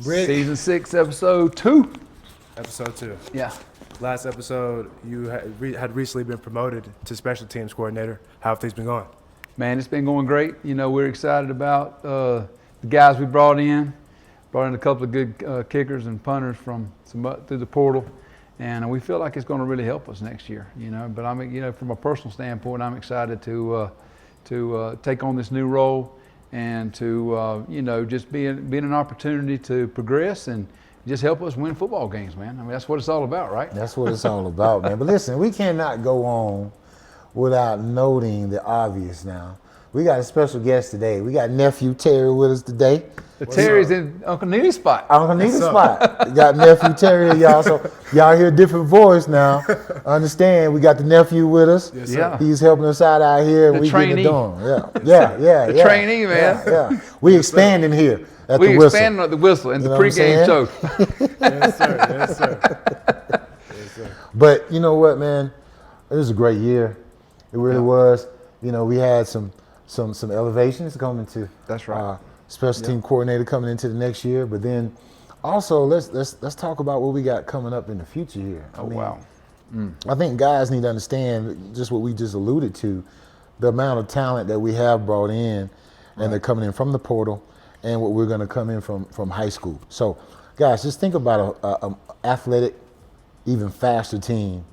Rick. Season 6, episode 2. Episode 2. Yeah. Last episode, you had recently been promoted to special teams coordinator. How have things been going? Man, it's been going great. You know, we're excited about the guys we brought in. Brought in a couple of good kickers and punters from through the portal, and we feel like it's going to really help us next year. You know, but from a personal standpoint, I'm excited to take on this new role and to just be an opportunity to progress and just help us win football games, man. I mean, that's what it's all about, right? That's what it's all about, man. But listen, we cannot go on without noting the obvious now. We got a special guest today. We got nephew Terry with us today. Terry's in Uncle Neely's spot. Uncle Neely's spot. We got nephew Terry, y'all. So y'all hear a different voice now. Understand? We got the nephew with us. Yes, sir. Yeah. He's helping us out here. The We trainee. getting it done. Yeah. The trainee, man. Yeah. We expanding here at We the whistle. expanding at the whistle in You the know what I'm pregame show. Yes, sir. Yes, sir. Yes, sir. But you know what, man? It was a great year. It really was. You know, we had some elevations coming to. That's right. Special team coordinator coming into the next year, but then also let's talk about what we got coming up in the future here. Wow. I think guys need to understand just what we just alluded to, the amount of talent that we have brought in, and they're coming in from the portal, and what we're going to come in from high school. So, guys, just think about a athletic, even faster team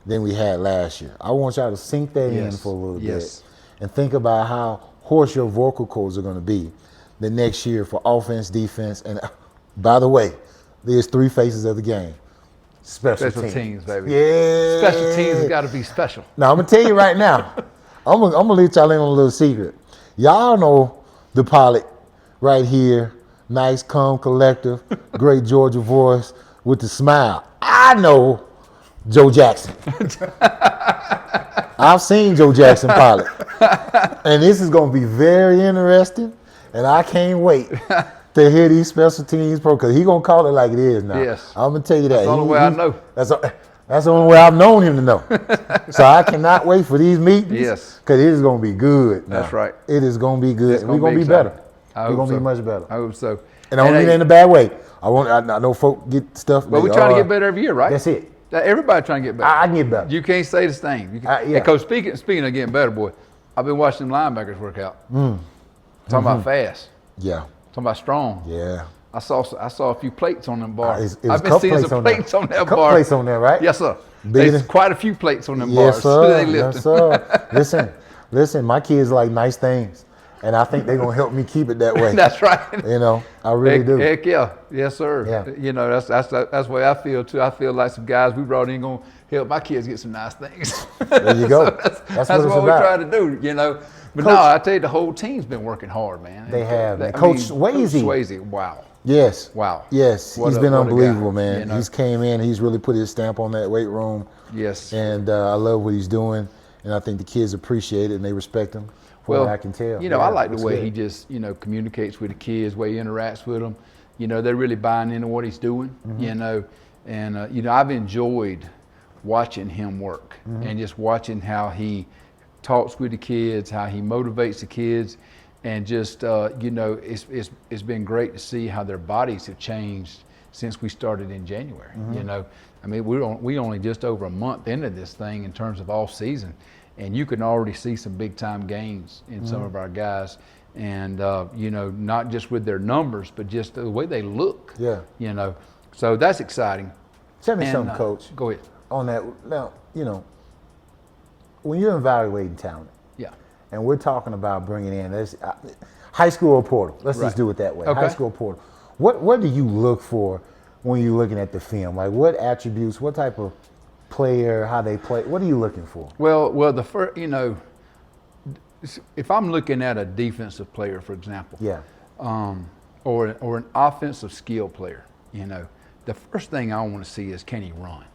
than we had last year. I want y'all to sink that in for a little bit, and think about how hoarse your vocal cords are going to be the next year for offense, defense, and by the way, there's 3 faces of the game. Special teams, baby. Yeah. Special teams have got to be special. Now, I'm going to tell you right now, I'm gonna let y'all in on a little secret. Y'all know the pilot right here, nice, calm, collective, great Georgia voice with the smile. I know Joe Jackson. I've seen Joe Jackson pilot. And this is going to be very interesting. And I can't wait to hear these special teams pro, because he's going to call it like it is now. Yes. I'm going to tell you that. That's the only way I know. That's the only way I've known him to know. So I cannot wait for these meetings. Yes. Because it is going to be good. That's right. It is going to be good. It's And we're gonna going to be be better. exciting. We're going to be much better. I hope so. And I don't mean that in a bad way. I know folk get stuff. But we're trying to get better every year, right? That's it. Everybody trying to get better. I can get better. You can't say the same. Yeah. And Coach, speaking of getting better, boy, I've been watching them linebackers work out. Talking about fast. Yeah. Talking about strong. Yeah. I saw a few plates on them bars. It was I've been seeing some plates on that bar. Plates on there, right? Yes, sir. Bigger There's than- quite a few plates on them Yes, bars. sir. They Yes, lifting. sir. Listen. My kids like nice things, and I think they're gonna help me keep it that way. That's right. You know, I really do. Heck yeah. Yes, sir. Yeah. You know, that's the way I feel too. I feel like some guys we brought in gonna help my kids get some nice things. There you go. So that's what it's we about. try to do, you know. But Coach, no, I tell you, the whole team's been working hard, man. They have, man. I Coach mean, Swayze. Coach Swayze, wow. Yes. Wow. Yes. What He's a- been what a guy, unbelievable, man. you know. He's came in. He's really put his stamp on that weight room. Yes. And I love what he's doing, and I think the kids appreciate it and they respect him. From what I can tell. You know, I like the way good. he just, communicates with the kids, way he interacts with them. You know, they're really buying into what he's doing, you know. And, I've enjoyed watching him work and just watching how he talks with the kids, how he motivates the kids. And just, it's been great to see how their bodies have changed since we started in January. You know, I mean, we only just over a month into this thing in terms of off season. And you can already see some big time gains in some of our guys, and not just with their numbers, but just the way they look. Yeah. You know, so that's exciting. Tell me And, something, Coach. Go ahead. On that, now, when you're evaluating talent, Yeah. and we're talking about bringing in this high school or portal. Let's Right. just do it that way. Okay. High school portal. What do you look for when you're looking at the film? Like what attributes, what type of player, how they play? What are you looking for? Well, the first, if I'm looking at a defensive player, for example, Yeah. or an offensive skill player, the first thing I want to see is, can he run?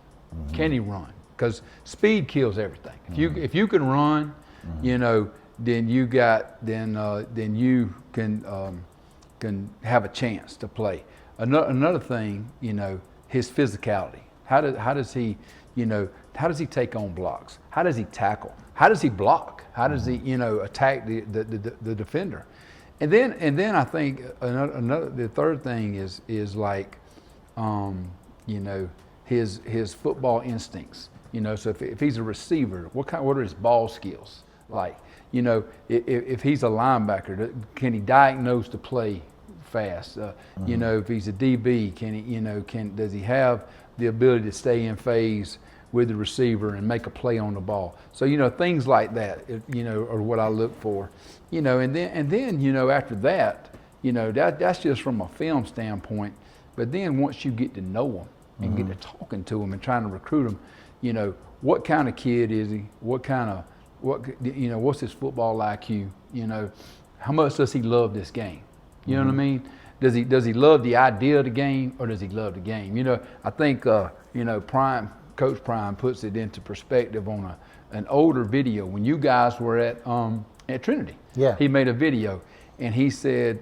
Can he run? Because speed kills everything. If you can run, then you can have a chance to play. Another thing, his physicality. How does he take on blocks? How does he tackle? How does he block? How does he attack the defender? then I think another the third thing is like, you know, his football instincts. You know, so if he's a receiver, what are his ball skills like? You know, if he's a linebacker, can he diagnose the play fast? You know, if he's a DB, can he? You know, does he have the ability to stay in phase with the receiver and make a play on the ball? So, you know, things like that, you know, are what I look for. You know, and then you know, after that, you know, that's just from a film standpoint. But then once you get to know them and get to talking to them and trying to recruit them, you know, what kind of kid is he? You know, what's his football IQ? You know, how much does he love this game? You know what I mean? Does he love the idea of the game, or does he love the game? You know, I think you know, Coach Prime puts it into perspective on an older video when you guys were at Trinity. Yeah. He made a video, and he said,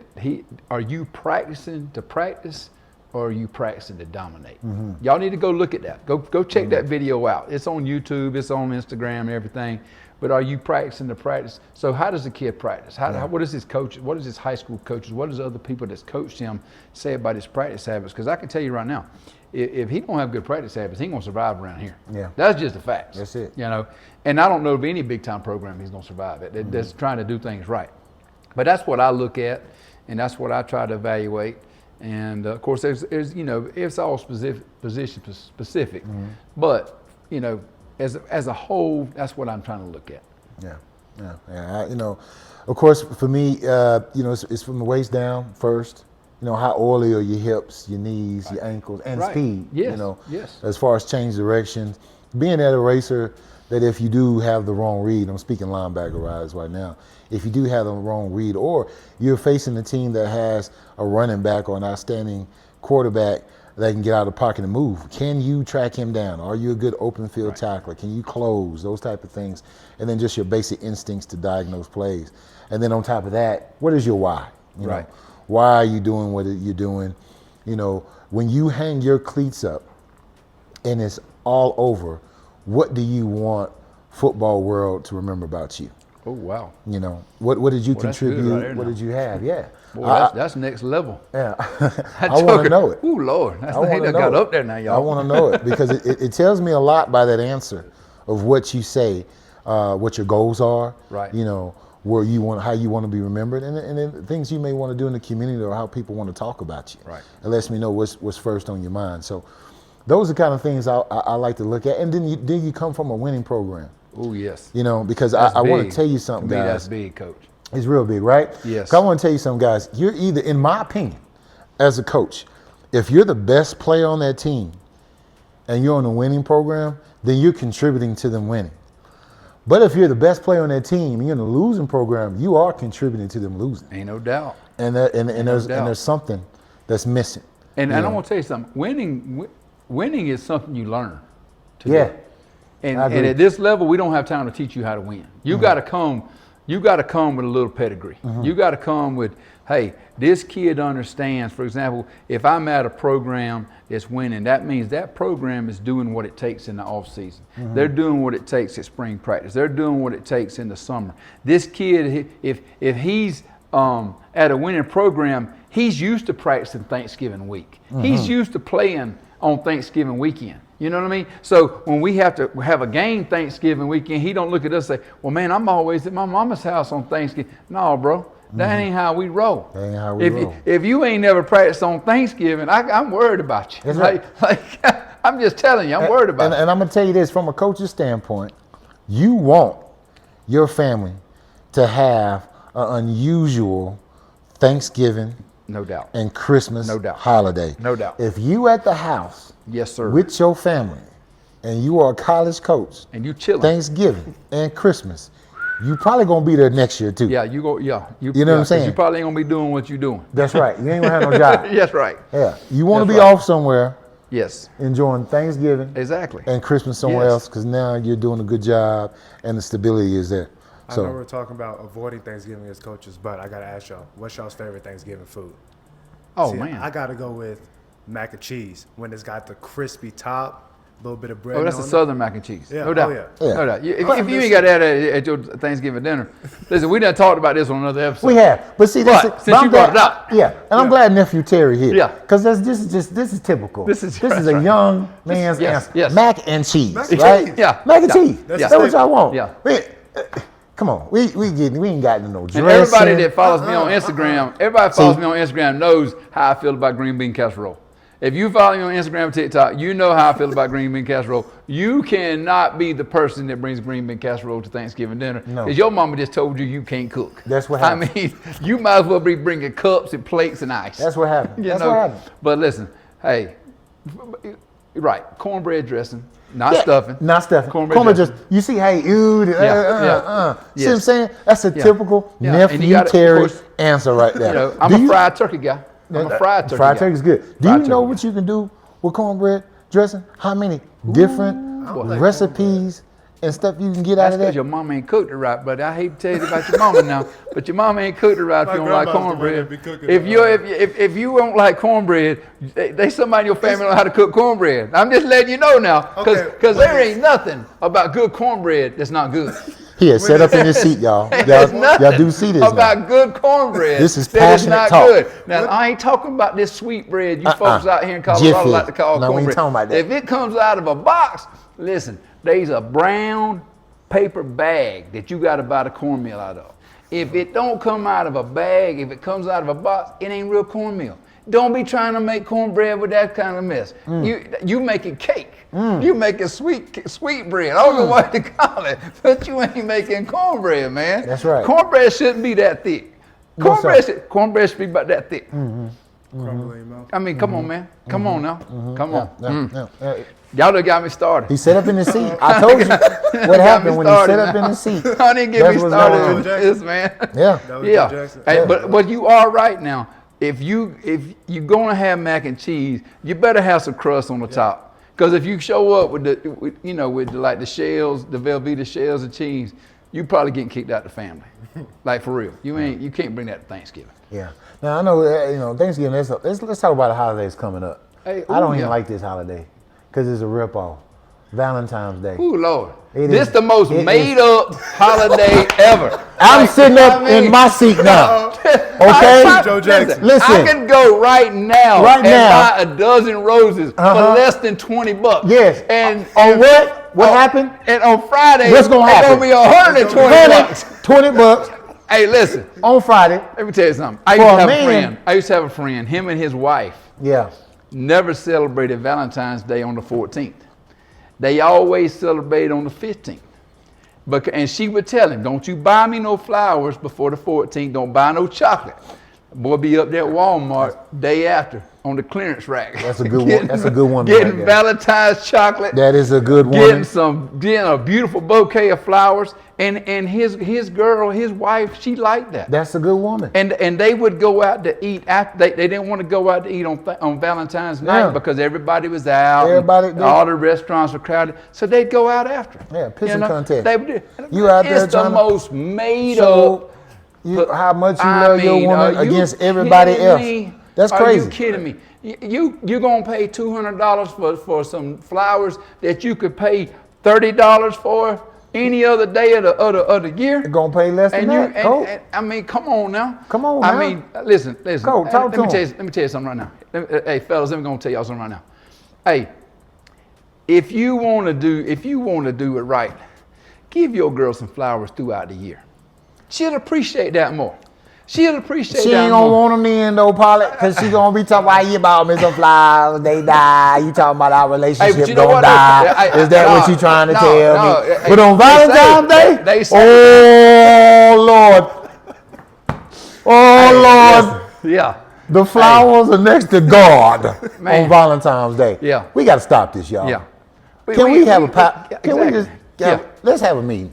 "Are you practicing to practice, or are you practicing to dominate?" Y'all need to go look at that. Go check that video out. It's on YouTube. It's on Instagram and everything. But are you practicing to practice? So how does a kid practice? What does his coach? What does his high school coaches? What does other people that's coached him say about his practice habits? Because I can tell you right now, if he don't have good practice habits, he ain't gonna survive around here. Yeah, that's just a fact. That's it. You know, and I don't know of any big time program he's gonna survive at. That's trying to do things right. But that's what I look at, and that's what I try to evaluate. And of course, there's you know, it's all position specific, but you know, as a whole, that's what I'm trying to look at. Yeah. You know, of course, for me, you know, it's from the waist down first. You know, how oily are your hips, your knees, your ankles, and speed. Yes. You know, yes. As far as change directions, being that a racer, that if you do have the wrong read, I'm speaking linebacker wise right now. If you do have the wrong read, or you're facing a team that has a running back or an outstanding quarterback that can get out of the pocket and move, can you track him down? Are you a good open field tackler? Can you close? Those type of things. And then just your basic instincts to diagnose plays. And then on top of that, what is your why? You know, why are you doing what you're doing? You know, when you hang your cleats up and it's all over, what do you want football world to remember about you? Oh, wow. You know, what did you contribute? Right, what did you have? Yeah. Boy, that's next level. Yeah. I want to know it. Oh, Lord. That's I got up there now, y'all. I want to know it because it tells me a lot by that answer of what you say, what your goals are. Right. You know, where you want, how you want to be remembered, and then things you may want to do in the community or how people want to talk about you. Right. It lets me know what's first on your mind. So those are the kind of things I like to look at. And then you come from a winning program. Oh, yes. You know, because I want to tell you something, to me, guys. That's big, Coach. It's real big, right? Yes. I want to tell you something, guys. You're either, in my opinion, as a coach, if you're the best player on that team and you're on a winning program, then you're contributing to them winning. But if you're the best player on that team and you're in a losing program, you are contributing to them losing. Ain't no doubt. And there's something that's missing. And I want to tell you something. Winning is something you learn to do. And at this level, we don't have time to teach you how to win. You got to come. You got to come with a little pedigree. You got to come with, hey, this kid understands. For example, if I'm at a program that's winning, that means that program is doing what it takes in the off season. They're doing what it takes at spring practice. They're doing what it takes in the summer. This kid, if he's at a winning program, he's used to practicing Thanksgiving week. He's used to playing on Thanksgiving weekend. You know what I mean? So when we have to have a game Thanksgiving weekend, he don't look at us and say, well, man, I'm always at my mama's house on Thanksgiving. No, bro, that ain't how we roll. That ain't how we roll. If you ain't never practiced on Thanksgiving, I'm worried about you. That's like I'm just telling you, I'm worried about you. And I'm going to tell you this, from a coach's standpoint, you want your family to have an unusual Thanksgiving, no doubt, and Christmas holiday. No doubt. If you at the house, yes, sir, with your family, and you are a college coach, and you chilling Thanksgiving and Christmas, you probably gonna be there next year too. Yeah, you go. Yeah, you know what I'm saying. You probably ain't gonna be doing what you're doing. That's right. You ain't gonna have no job. That's right. Yeah, you want to be off somewhere. Yes. Enjoying Thanksgiving. Exactly. And Christmas somewhere else, because now you're doing a good job and the stability is there. So, I know we're talking about avoiding Thanksgiving as coaches, but I gotta ask y'all, what's y'all's favorite Thanksgiving food? Oh, See, man. I gotta go with mac and cheese when it's got the crispy top, little bit of bread. Oh, that's a Southern mac and cheese. Yeah, No doubt. oh, yeah. No doubt. If you ain't got that at your Thanksgiving dinner, listen, we done talked about this on another episode. We have, but see, But that's since I'm you brought glad, it up. yeah, and I'm glad nephew Terry here, Yeah. because this is typical. This is a right. young man's Yes, answer. yes. Mac and cheese, Mac and right? cheese. Yeah. Mac and Yeah. cheese. That's That's what y'all want. Yeah. Come on, we ain't got no dressing. And everybody that follows me on Instagram, knows how I feel about green bean casserole. If you follow me on Instagram and TikTok, you know how I feel about green bean casserole. You cannot be the person that brings green bean casserole to Thanksgiving dinner. No. Because your mama just told you can't cook. That's what happened. I mean, you might as well be bringing cups and plates and ice. That's what happened. You That's know? what happened. But listen, hey, right, cornbread dressing, not stuffing. Not stuffing. Cornbread just, you see how he oohed it. See what I'm Yes. saying? That's a typical Yeah. And nephew you gotta, of Terry course, answer right there. You know, I'm a fried turkey guy. I'm a fried turkey Fried guy. turkey's good. Do Fried you know turkey what you can do with cornbread dressing? How many different recipes and stuff you can get out That's of because that? your mama ain't cooked it right, but I hate to tell you about your mama now. But your mama ain't cooked it right if My you don't like grandma's the one cornbread. that be cooking If it. you if you don't like cornbread, they somebody in your family know how to cook cornbread. I'm just letting you know now, Okay. because there ain't nothing about good cornbread that's not good. He has set up in his seat, y'all. There's nothing Y'all do see this about now. good cornbread. This is that is passionate not talk. good. Now I ain't talking about this sweet bread you folks out here in Colorado Jiffy. like to call No, we ain't cornbread. talking about that. If it comes out of a box, listen, there's a brown paper bag that you got to buy the cornmeal out of. If it don't come out of a bag, if it comes out of a box, it ain't real cornmeal. Don't be trying to make cornbread with that kind of mess. You making cake. You making sweet bread. I don't know what to call it, but you ain't making cornbread, man. That's right. Cornbread shouldn't be that thick. What's Cornbread should be about that thick. Crumble in your mouth. I mean, come on, man. Come on now. Come on. Yeah. Y'all done got me started. He set up in his seat. I told you what happened when he set up in his seat. I didn't get That's me what's started going with on. this, man. Yeah. That was Yeah. Joe Jackson. Hey, but you are right now. If you're gonna have mac and cheese, you better have some crust on the top. Because if you show up with the shells, the Velveeta shells of cheese, you probably getting kicked out the family. Like for real. You can't bring that to Thanksgiving. Yeah. Now I know Thanksgiving. Let's talk about the holidays coming up. Hey, I don't ooh, even yeah. like this holiday because it's a ripoff. Valentine's Day. Ooh, Lord. It This is- the most it made up holiday ever. I'm Like, sitting up I mean- in my seat now. I- Joe Jackson. Listen. I can go right now Right and now. buy a dozen roses for less than $20. Yes. And On what? What on- happened? And on Friday, What's gonna happen? It's gonna be $120. $20 Hey, listen. on Friday. Let me tell you something. I For used to a have man- a friend. I used to have a friend. Him and his wife Yeah. never celebrated Valentine's Day on the 14th. They always celebrated on the 15th. And she would tell him, don't you buy me no flowers before the 14th. Don't buy no chocolate. Boy be up there at Walmart day after on the clearance rack. That's a good one. That's a good one. Getting right there. Valentine's chocolate. That is a good Getting one. getting a beautiful bouquet of flowers. And his girl, his wife, she liked that. That's a good woman. And they would go out to eat after they didn't want to go out to eat on Valentine's night Yeah. because everybody was out. Everybody- all the restaurants were crowded, so they'd go out after. Yeah, pissing contest. They would do. You out there It's the trying to- most made So, up. how much you I love your mean, woman are you against everybody kidding else? me? That's Are crazy. you kidding me? You're gonna pay $200 for some flowers that you could pay $30 for any other day of the year? You're gonna pay less than And that. Colt. I mean, come on now. Come on I now. mean, listen. Colt, talk let to me him. let me tell you something right now. Hey, fellas, I'm gonna tell y'all something right now. Hey, if you want to do it right, give your girl some flowers throughout the year. She'll appreciate that more. She'll appreciate She that ain't gonna more. want them in though, Polly, because she gonna be talking about you bought me some flowers, they die. You talking about our relationship Hey, but you know gonna what? die. Hey, Is that no, what you trying to no, tell no, me? hey, But on they say- Valentine's Day, they say- oh Lord, oh Lord, Yeah. the flowers are next to God Man. on Valentine's Day. Yeah. We got to stop this, y'all. Yeah. Can we have a yeah, Can we exactly. just Yeah. let's have a meeting?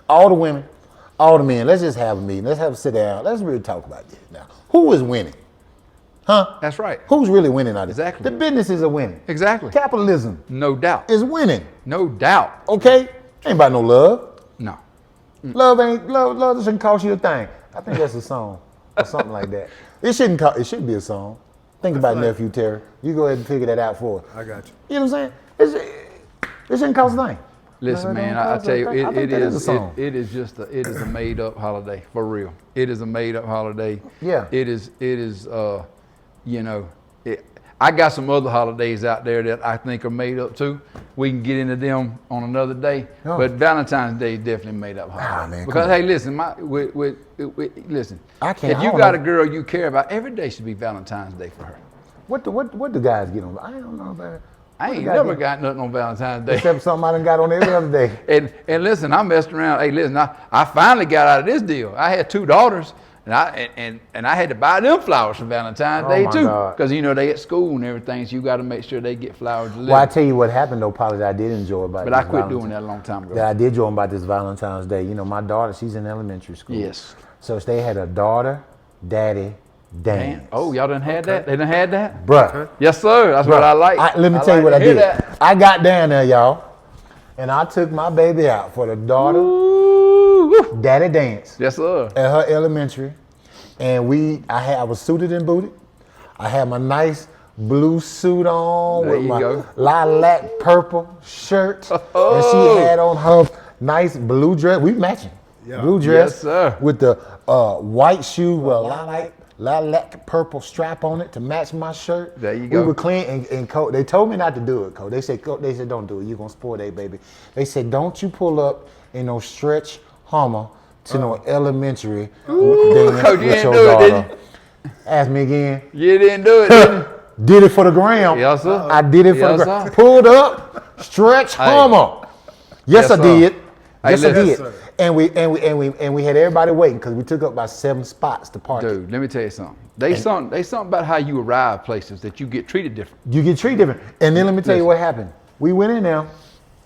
All the women, all the men. Let's just have a meeting. Let's have a sit down. Let's really talk about this now. Who is winning? Huh? That's right. Who's really winning out of this? Exactly. The businesses are winning. Exactly. Capitalism No doubt. is winning. No doubt. Okay? Ain't about no love. No. Love doesn't cost you a thing. I think that's a song or something like that. It should be a song. Think about feel like- Nephew Terry. You go ahead and figure that out for us. I got you. You know what I'm saying? It shouldn't cost a thing. Listen, No, it man, don't I cost tell you, a thing. I think that is a song. it is just it is a made up holiday for real. It is a made up holiday. Yeah. It is you know, I got some other holidays out there that I think are made up too. We can get into them on another day. Oh. But Valentine's Day is definitely made up holiday. Man, because come on. hey, listen, listen. I can't- If I you don't got know. a girl you care about, every day should be Valentine's Day for her. What do guys get on? I don't know about it. I What ain't the guy never get? got nothing on Valentine's Day. Except something I done got on every other day. And listen, I messed around. Hey, listen, I finally got out of this deal. I had 2 daughters, and I had to buy them flowers for Valentine's Oh, Day my too, God. because you know they at school and everything, so you got to make sure they get flowers delivered. Well, I tell you what happened though, Polly, that I did enjoy about but this I quit Valentine's- doing that a long time ago. That I did enjoy about this Valentine's Day. You know, my daughter, she's in elementary school. Yes. So they had a daughter, daddy, dance. Man, oh, y'all done had that? They done had that? Bruh. Yes, sir. That's what I like. Let me tell you like what to I hear did. that. I got down there, y'all, and I took my baby out for the daughter, Ooh. daddy dance Yes, sir. at her elementary. And I was suited and booted. I had my nice blue suit on There with you my go. lilac purple shirt. And Oh. she had on her nice blue dress. We matching. Yeah. Blue dress Yes, sir. with the white shoe with a lilac purple strap on it to match my shirt. There you We go. were clean and Coach, they told me not to do it, Coach. They said don't do it. You're gonna spoil that baby. They said don't you pull up in no stretch Hummer to no elementary dance Coach, you with didn't your do it, daughter. did you? Ask me again. You didn't do it, did you? Did it for the gram. Yes, sir. I did it for Yes, the gram. sir. Pulled up, stretch Hummer. Yes, Yes, I sir. did. Hey, Yes, I listen. did. Yes, sir. And we had everybody waiting because we took up about 7 spots to park. Dude, let me tell you something. They something about how you arrive places that you get treated different. You get treated different. And then let me tell you Listen. what happened. We went in there.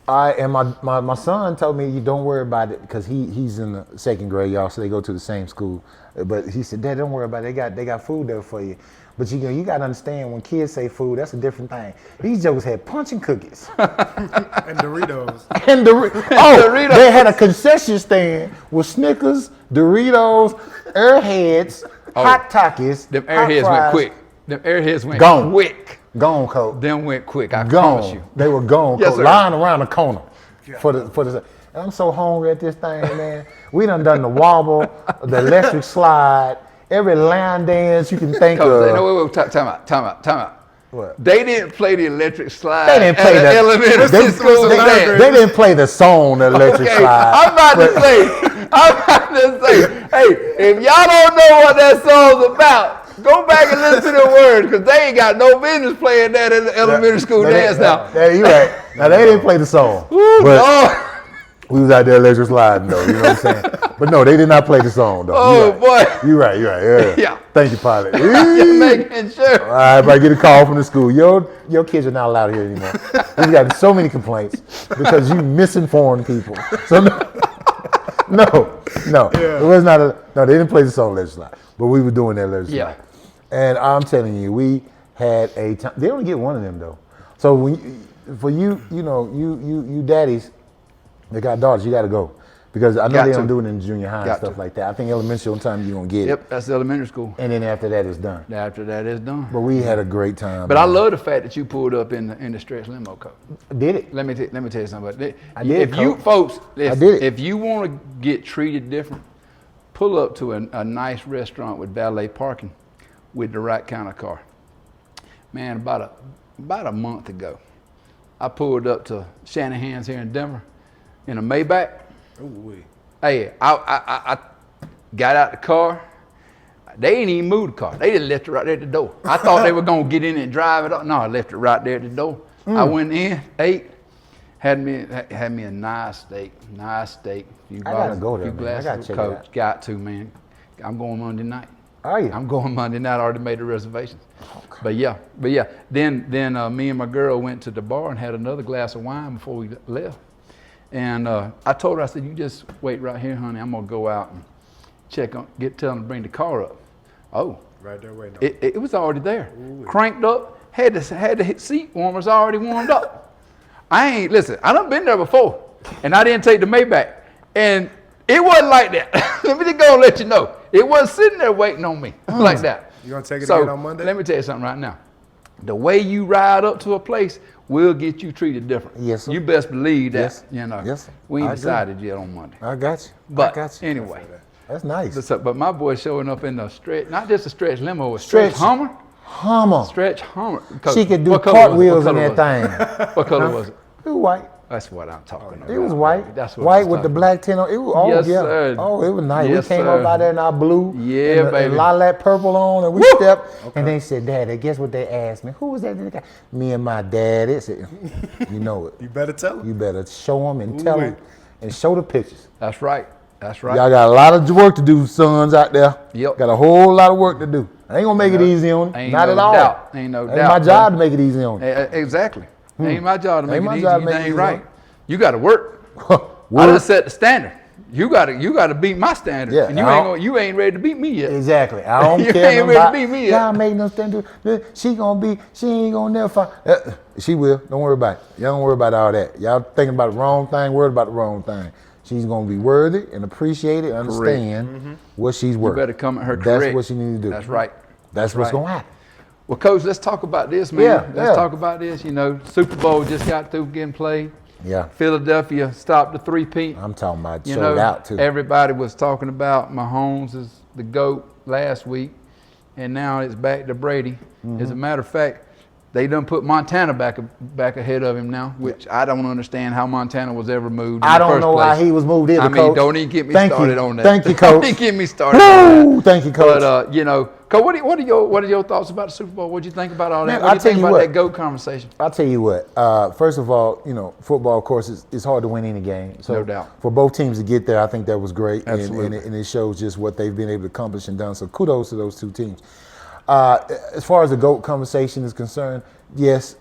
And my son told me, you don't worry about it, because he's in the 2nd grade, y'all, so they go to the same school. But he said, Dad, don't worry about it. They got food there for you. But you got to understand, when kids say food, that's a different thing. These jokers had punch and cookies. And Doritos. And Doritos. they had a concession stand with Snickers, Doritos, Airheads, Hot Takis. Them hot airheads went fries. quick. Them airheads went Gone. quick. Gone, Coach. Them went quick. I promise you. Gone. They were gone. Yes, Coach, sir. lying around the corner for the. And I'm so hungry at this thing, man. We done the wobble, the electric slide, every line dance you can think Coach, of. no, wait, time out. What? They didn't play the electric slide. They didn't play at that. elementary They, school. they, they didn't play the song, the electric Okay, slide. I'm about to say, hey, if y'all don't know what that song's about, go back and listen to the words, because they ain't got no business playing that in the elementary school dance now. You right. Now they didn't play the song, Ooh, but Lord. we was out there electric sliding though. You know what I'm saying? But no, they did not play the song though. Oh, You right. boy. You right. Yeah. Yeah. Thank you, pilot. Just making sure. All right, everybody get a call from the school. Your kids are not allowed here anymore. We've got so many complaints because you misinformed people. So no, it was not no. They didn't play the song "Electric Slide," but we were doing that "Electric Slide." Yeah. And I'm telling you, we had a time. They only get one of them though. So for you, you daddies that got daughters, you got to go. Because I know Got they to. don't do it in junior high and Got stuff to. like that. I think elementary on time you're going to get it. Yep, that's elementary school. And then after that, it's done. After that, it's done. But we had a great time. But I man. love the fact that you pulled up in the stretch limo coat. Did it. Let me tell you something about that. I did, If you Coach. folks, I did it. if you want to get treated different, pull up to a nice restaurant with valet parking, with the right kind of car. Man, about a month ago, I pulled up to Shanahan's here in Denver in a Maybach. Ooh, wee. Hey, I got out the car. They ain't even moved the car. They just left it right there at the door. I thought they were gonna get in and drive it up. No, I left it right there at the door. I went in, ate, had me a nice steak. Few gotta go there, few man. I gotta glasses check of it Coke. out. Got to, man. I'm going Monday night. Are you? I'm going Monday night. I already made the reservations. But yeah. Then me and my girl went to the bar and had another glass of wine before we left. And I told her, I said, you just wait right here, honey. I'm gonna go out and tell them to bring the car up. Oh, Right there waiting. it was already there. Cranked up, had the seat warmers already warmed up. I done been there before, and I didn't take the Maybach. And it wasn't like that. Let me just go and let you know. It wasn't sitting there waiting on me like that. You gonna take it So again on Monday? let me tell you something right now. The way you ride up to a place we'll get you treated different. Yes, sir. You best believe that. Yes. You know. Yes, sir. We ain't I agree. decided yet on Monday. I got you. But I got you. anyway, That's nice. but my boy showing up in the stretch, not just a stretch limo, a stretch Hummer. Hummer. Stretch Hummer. She could do What color cartwheels was it? in What color that thing. What color was it? It was white. That's what I'm talking about. It was white. That's what I white was with the talking black tint on. It was, oh, Yes, yeah. sir. Oh, it was nice. Yes, we came sir. up out there in our blue. Yeah, and baby. lilac purple on, and we stepped. And they said, Daddy, guess what they asked me? Who was that? Me and my dad. It said, you know it. You better tell him. You better show them and tell them and show the pictures. That's right. That's right. Y'all got a lot of work to do, sons out there. Yep. Got a whole lot of work to do. I ain't gonna make it easy on you. Ain't Not no at all. doubt. Ain't no doubt. my job to make it easy on you. Exactly. Ain't my job to make Ain't it my easy. job to You make it ain't easy, right. huh? You got to work. I Work. done set the standard. You gotta beat my standard. Yeah, And I you ain't ready to beat me yet. Exactly. I don't You care ain't nothing ready to about beat me yet. y'all make no stand. She ain't gonna never find. She will. Don't worry about it. Y'all don't worry about all that. Y'all thinking about the wrong thing, worried about the wrong thing. She's gonna be worthy and appreciate it, understand what she's worth. You better come at her That's correct. what she need to do. That's right. That's what's right. gonna happen. Well, Coach, let's talk about this, man. Yeah, Let's talk about this. You know, Super Bowl just got through getting played. Yeah. Philadelphia stopped the three-peat. I'm talking about You sold know, out too. everybody was talking about Mahomes is the GOAT last week, and now it's back to Brady. As a matter of fact, they done put Montana back ahead of him now, which I don't understand how Montana was ever moved. I don't know how he was moved either, I mean, Coach. don't even get me Thank started you. on that. Thank you, Don't Coach. even get me started on Woo! that. Thank you, Coach. But you know, Coach, what are your thoughts about the Super Bowl? What do you think about all that? Man, What do I'll you tell think you about what. that GOAT conversation? I'll tell you what. First of all, you know, football, of course, it's hard to win any game. So No doubt. For both teams to get there, I think that was great. Absolutely. And it shows just what they've been able to accomplish and done. So kudos to those two teams. As far as the GOAT conversation is concerned, yes,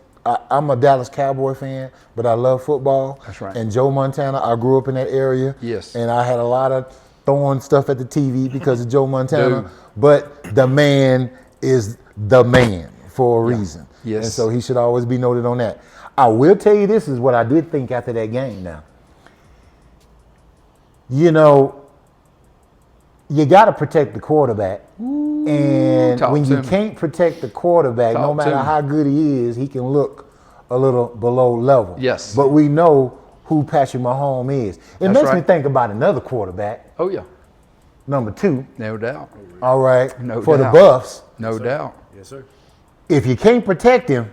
I'm a Dallas Cowboy fan, but I love football. That's right. And Joe Montana, I grew up in that area. Yes. And I had a lot of throwing stuff at the TV because of Joe Montana. Dude. But the man is the man for a reason. Yes. And so he should always be noted on that. I will tell you this is what I did think after that game now. You know, you got to protect the quarterback. And talk when to you me. can't protect the quarterback, no Talk to matter me. how good he is, he can look a little below level. Yes. But we know who Patrick Mahomes is. It That's makes me right. think about another quarterback, Oh yeah, number 2, no doubt, all right, No for doubt. the Buffs. no doubt. Yes, sir. If you can't protect him,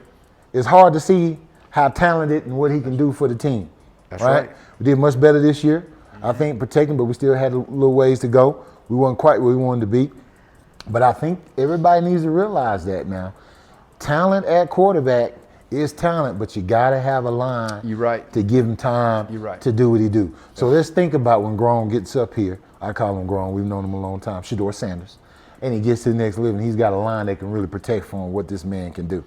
it's hard to see how talented and what he can do for the team. That's right. We did much better this year, I think, protecting, but we still had a little ways to go. We weren't quite where we wanted to be. But I think everybody needs to realize that now. Talent at quarterback is talent, but you got to have a line You're right. to give him time You're right. to do what he do. So let's think about when Grown gets up here. I call him Grown. We've known him a long time. Shador Sanders. And he gets to the next level, and he's got a line that can really protect from what this man can do.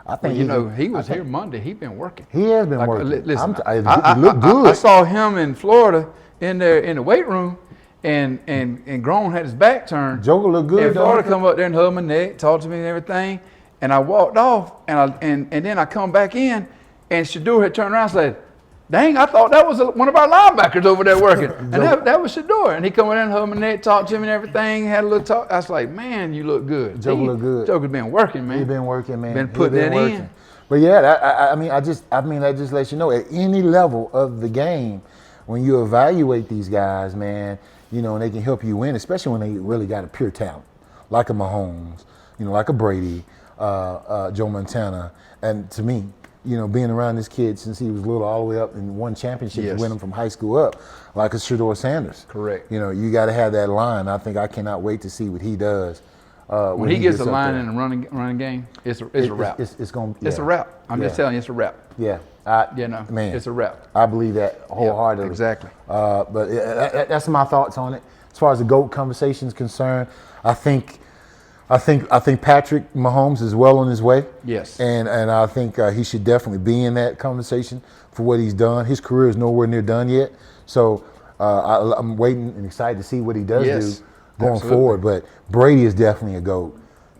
I think Well, you know, he was here Monday. He been working. He has been Like, working. listen, He looked good. I saw him in Florida in there in the weight room, and Grown had his back turned. Joker looked good, And Florida though. come up there and hug my neck, talk to me and everything. And I walked off, and then I come back in, and Shador had turned around and said, "Dang, I thought that was one of our linebackers over there working." And that was Shador. And he come in and hugged my neck, talked to me and everything, had a little talk. I was like, "Man, you look good." Joker look good. Joker's been working, man. He's been working, man. Been He putting it in. But yeah, that just lets you know at any level of the game, when you evaluate these guys, man, you know, and they can help you win, especially when they really got a pure talent, like a Mahomes, you know, like a Brady, Joe Montana, and to me, you know, being around this kid since he was little, all the way up and won championships, Yes. win them from high school up, like a Shador Sanders. Correct. You know, you got to have that line. I cannot wait to see what he does. When he gets the up line there. in the running game, it's a wrap. It's going. It's a wrap. I'm just telling you, it's a wrap. Yeah, You know, man, it's a wrap. I believe that wholeheartedly. exactly. But that's my thoughts on it. As far as the GOAT conversation is concerned, I think Patrick Mahomes is well on his way. Yes. And I think he should definitely be in that conversation for what he's done. His career is nowhere near done yet. So I'm waiting and excited to see what he does Yes, do going absolutely. forward. But Brady is definitely a GOAT.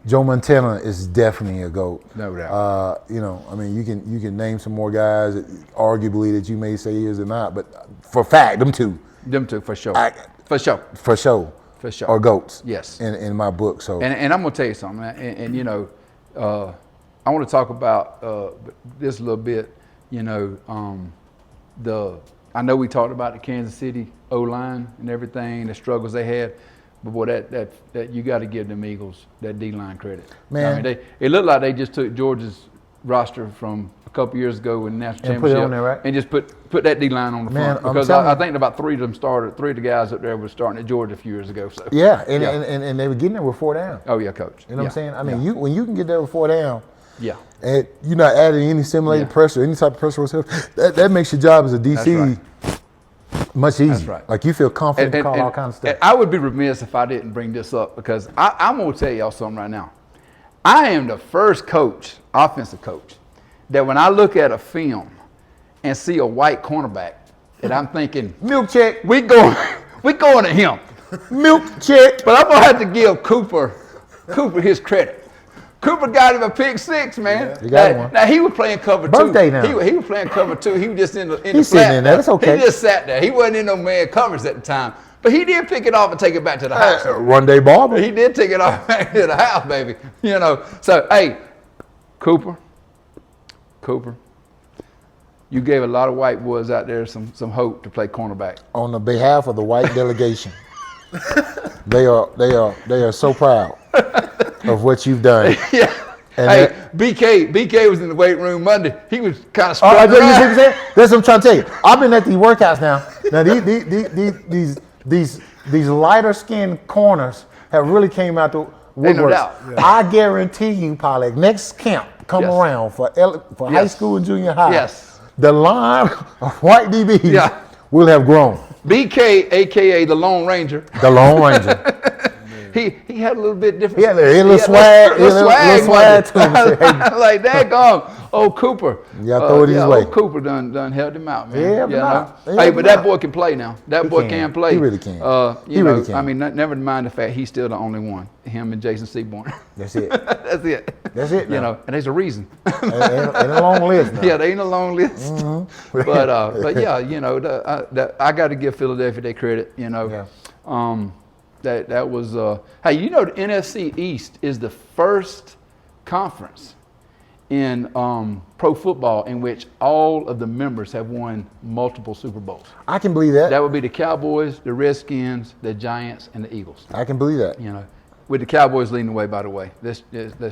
Joe Montana is definitely a GOAT. No doubt. You know, I mean, you can name some more guys, arguably, that you may say he is or not, but for fact, them two, Them two, for sure. for sure, For sure. are GOATs. Yes. In my book. So And I'm gonna tell you something, and you know, I want to talk about this a little bit. You know, I know we talked about the Kansas City O-line and everything, the struggles they had, but boy, that you got to give them Eagles that D-line credit. Man. I mean, it looked like they just took Georgia's roster from a couple years ago in the national And put it championship on there, right? and just put that D-line on the Man, front I'm because telling I you. think about three of the guys up there were starting at Georgia a few years ago. So Yeah, and they were getting there with 4 down. oh yeah, coach. You know what I'm saying? I mean, yeah. when you can get there with 4 down, Yeah. and you're not adding any simulated Yeah. pressure, any type of pressure whatsoever, that makes your job as a DC much easier. That's right. Like you feel confident to call all kinds of stuff. And I would be remiss if I didn't bring this up because I'm going to tell y'all something right now. I am the first coach, offensive coach, that when I look at a film and see a white cornerback, that I'm thinking, Milk check, we going to him. milk check. But I'm going to have to give Cooper his credit. Cooper got him a pick 6, man. You got one. Now he was playing cover 2. Birthday now. He was playing cover 2. He was just in the He's flat sitting in there. That's okay. He just sat there. He wasn't in no man covers at the time. But he did pick it off and take it back to the house. One day barber. He did take it off back to the house, baby. You know. So hey, Cooper, you gave a lot of white boys out there some hope to play cornerback. On the behalf of the white delegation, they are so proud of what you've done. Yeah. And hey, BK was in the weight room Monday. He was kind of Oh, strutting you see what I'm around. saying? That's what I'm trying to tell you. I've been at these workouts now. Now these lighter skinned corners have really came out the Ain't no woodworks. doubt. I guarantee you, Pollack, next camp come Yes. around for high Yes. school and junior high. Yes. The line of white DBs Yeah. will have grown. BK, aka the Lone Ranger, The Lone Ranger. he had a little bit different. He had a little he had swag, little little swag to him. Monday. Like that gone. Oh Cooper. Yeah, throw it his way. Old Cooper done helped him out, man. Yeah, helped him You know? out. He Hey, helped but him that out. boy can play now. That He boy can. can play. He really can. You He know, really can. I mean, never mind the fact he's still the only one. Him and Jason Seaborn. That's it. That's it. That's it You now. know, and there's a reason. Ain't a long list now. Yeah, they ain't a long list. Mm-hmm. But yeah, you know, I got to give Philadelphia their credit. You know, Yeah. that was. Hey, you know, the NFC East is the first conference in pro football in which all of the members have won multiple Super Bowls. I can believe that. That would be the Cowboys, the Redskins, the Giants, and the Eagles. I can believe that. You know, with the Cowboys leading the way. By the way, that's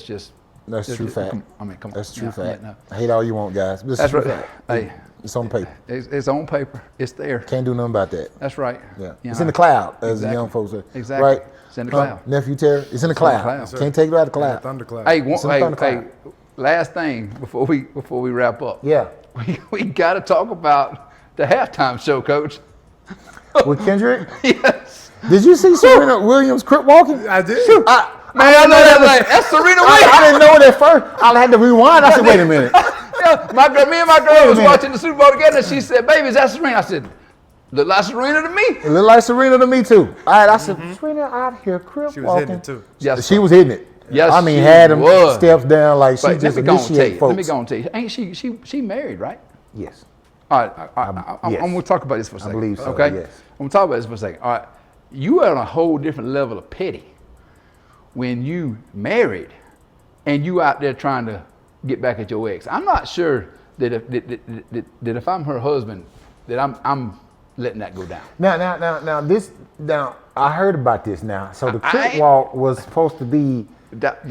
just. That's true fact. Come on. That's true Yeah, fact. no. Hate all you want, guys. This That's is true right. fact. Hey, It's on paper. it's on paper. It's there. Can't do nothing about that. That's right. Yeah. You It's know, in the cloud, as the Exactly. young folks say. Exactly. Right? It's in the cloud. Nephew Terry, it's in the in the cloud. cloud. Yes, sir. Can't take it out of the cloud. Thundercloud. Hey, It's in the thundercloud. last thing before we wrap up. Yeah. We got to talk about the halftime show, Coach. With Kendrick? Yes. Did you see Serena Williams crip walking? I did. Man, I know that like that's Serena I Williams. didn't know it at first. I had to rewind. I said, wait a minute. Yeah, me and my girl Wait a was minute. watching the Super Bowl together, and she said, "Baby, is that Serena?" I said, "Look like Serena to me." It looked like Serena to me, too. All right, I said, Serena out here crip She was walking. hitting it too. Yes, She was hitting it. Yes, I mean, she had them was. steps down like she But let just me go and tell initiate you. folks. Let me go and tell you. Ain't she married, right? Yes. All right, I'm yes. going to talk about this for a second. believe so, Okay? yes. I'm going to talk about this for a second. All right. You are on a whole different level of petty when you married and you out there trying to get back at your ex. I'm not sure that if I'm her husband, that I'm letting that go down. Now, I heard about this now. So the I- crip walk was supposed to be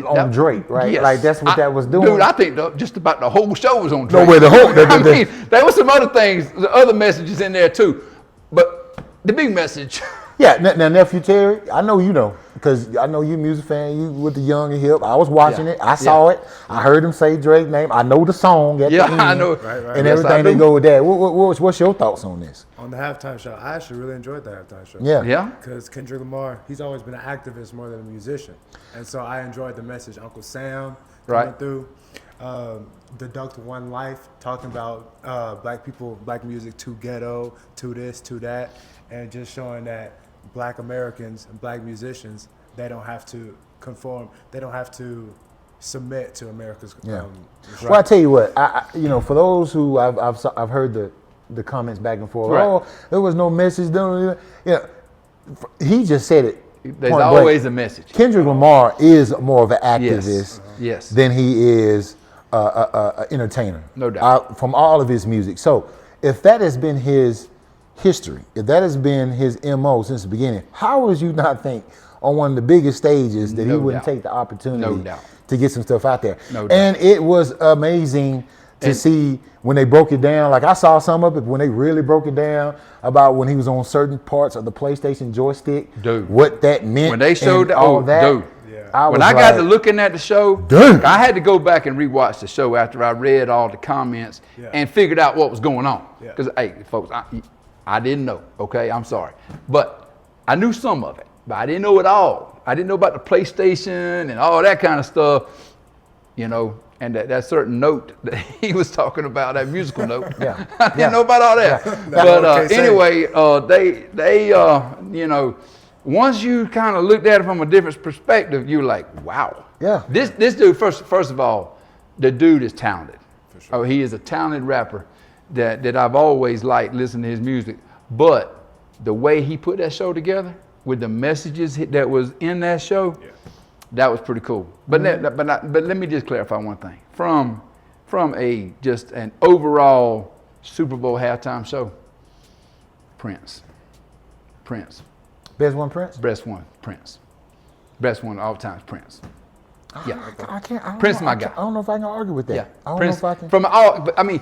on Drake, right? Yes. Like that's what that was doing. Dude, I think just about the whole show was on Drake. wait, the whole- I mean, there was some other things, the other messages in there too. But the big message, Yeah, now nephew Terry, I know you know, because I know you a music fan. You with the young and hip. I was watching Yeah. it. I saw it. I heard him say Drake's name. I know the song at yeah, the end. I know. And Yes, everything I they do. go with that. What's your thoughts on this? On the halftime show, I actually really enjoyed the halftime show. Yeah. Yeah. Because Kendrick Lamar, he's always been an activist more than a musician. And so I enjoyed the message. Uncle Sam coming Right. through. Deduct One Life, talking about black people, black music, to ghetto, to this, to that. And just showing that black Americans and black musicians, they don't have to conform. They don't have to submit to America's Yeah. right. Well, I tell you what, I for those who I've heard the comments back and forth. Right. Oh, there was no message. He just said it. There's point blank. always a message. Kendrick Lamar is more of an Yes. activist Yes. than he is entertainer. No doubt. From all of his music. So if that has been his history, if that has been his MO since the beginning, how would you not think on one of the biggest stages that he No wouldn't doubt. take the opportunity No doubt. to get some stuff out there? No doubt. And it was amazing to see when they broke it down. Like I saw some of it when they really broke it down about when he was on certain parts of the PlayStation joystick, Dude. what that meant. When they showed and all that, dude. Yeah. When I got to looking at the show, Dude. I had to go back and rewatch the show after I read all the comments and figured out what was going on. Yeah. Because, hey, folks, I didn't know, okay? I'm sorry. But I knew some of it, but I didn't know it all. I didn't know about the PlayStation and all that kind of stuff, you know, and that certain note that he was talking about, that musical note. Yeah. I didn't know about all that. But anyway, they you know, once you kind of looked at it from a different perspective, you're like, wow. Yeah. This dude, first of all, the dude is talented. For sure. Oh, he is a talented rapper that I've always liked listening to his music. But the way he put that show together with the messages that was in that show, that was pretty cool. But but let me just clarify one thing. From just an overall Super Bowl halftime show, Prince. Best one, Prince? Best one, Prince. Best one of all time, Prince. Yeah. I can't. Prince, my guy. I don't know if I can argue with that. Yeah. I don't Prince, know if I can. From all, but I mean,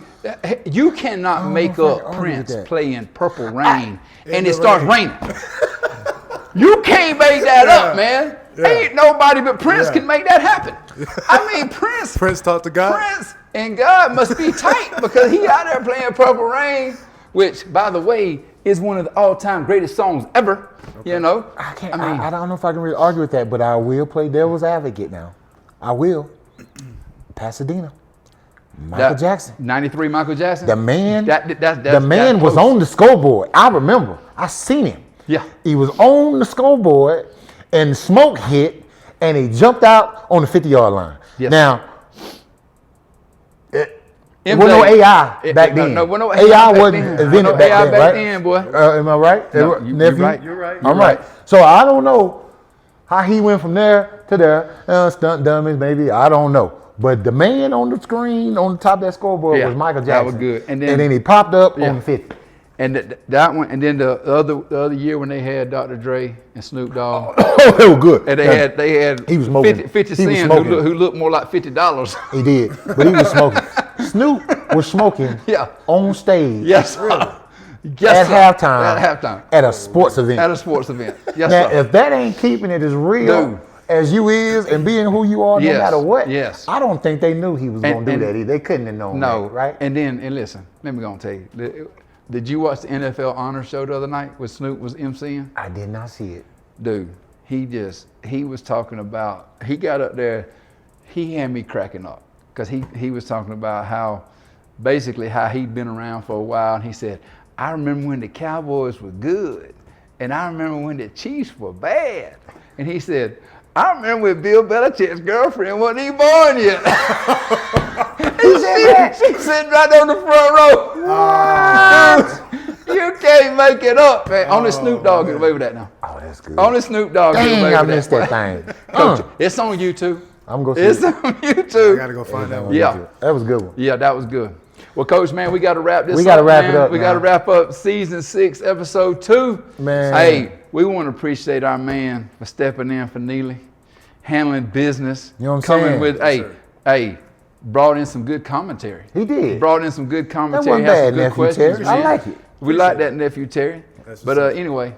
you cannot make if I can up argue Prince with that. playing Purple Rain and the it starts rain. raining. You can't make that up, man. Ain't nobody but Prince can make that happen. I mean, Prince talked to God. Prince and God must be tight because he out there playing Purple Rain, which, by the way, is one of the all-time greatest songs ever. Okay. You know, I can't. I don't know if I can really argue with that, but I will play devil's advocate now. I will. Pasadena. Michael Jackson. 93 Michael Jackson. The man. The man was on the scoreboard. I remember. I seen him. Yeah. He was on the scoreboard, and smoke hit, and he jumped out on the 50-yard line. Yes. Now. There was no AI back then. No, no AI back wasn't then. invented No back AI then, back right? then, boy. Am I right? No, Nephew? you're right. You're right. I'm right. So I don't know how he went from there to there. Stunt dummies, maybe. I don't know. But the man on the screen on the top of that scoreboard was Michael Jackson. That was good. And then he popped up on the 50. And that one, and then the other year when they had Dr. Dre and Snoop Dogg. Oh, they were good. And they had he was smoking. 50 he was Cent smoking. who looked more like $50. He did. But he was smoking. Snoop was smoking on stage. Yes. At halftime. At halftime. At a sports event. At a sports event. Yes, now, sir. if that ain't keeping it as real Dude. as you is and being who you are, no matter what, I don't think they knew he was going to do that either. They couldn't have known that, right? And listen, let me go and tell you. Did you watch the NFL Honor Show the other night where Snoop was emceeing? I did not see it. Dude, he was talking about, he got up there, he had me cracking up because he was talking about how he'd been around for a while, and he said, I remember when the Cowboys were good, and I remember when the Chiefs were bad. And he said, I remember when Bill Belichick's girlfriend wasn't even born yet. She's sitting right on the front row. What? You can't make it up, man. Only Snoop Dogg get away with that now. Oh, that's good. Only Snoop Dogg get away with Dang, that. I missed that thing. Coach, it's on YouTube. I'm going It's to see on YouTube. I gotta go find that one. Yeah. That was a good one. Yeah, that was good. Well, Coach, man, we got to wrap this up. We got to wrap it up. We got to wrap up season 6, episode 2. Man. Hey, we want to appreciate our man for stepping in for Neely, handling business. You know what I'm coming saying? with, hey, brought in some good commentary. He did. Brought in some good commentary. wasn't had bad, some good Nephew questions. Terry. I like it. We like that, Nephew Terry. But anyway,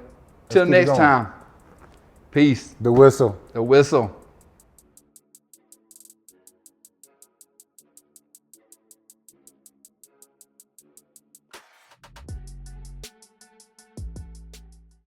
till keep it next going. time, peace. The whistle. The whistle.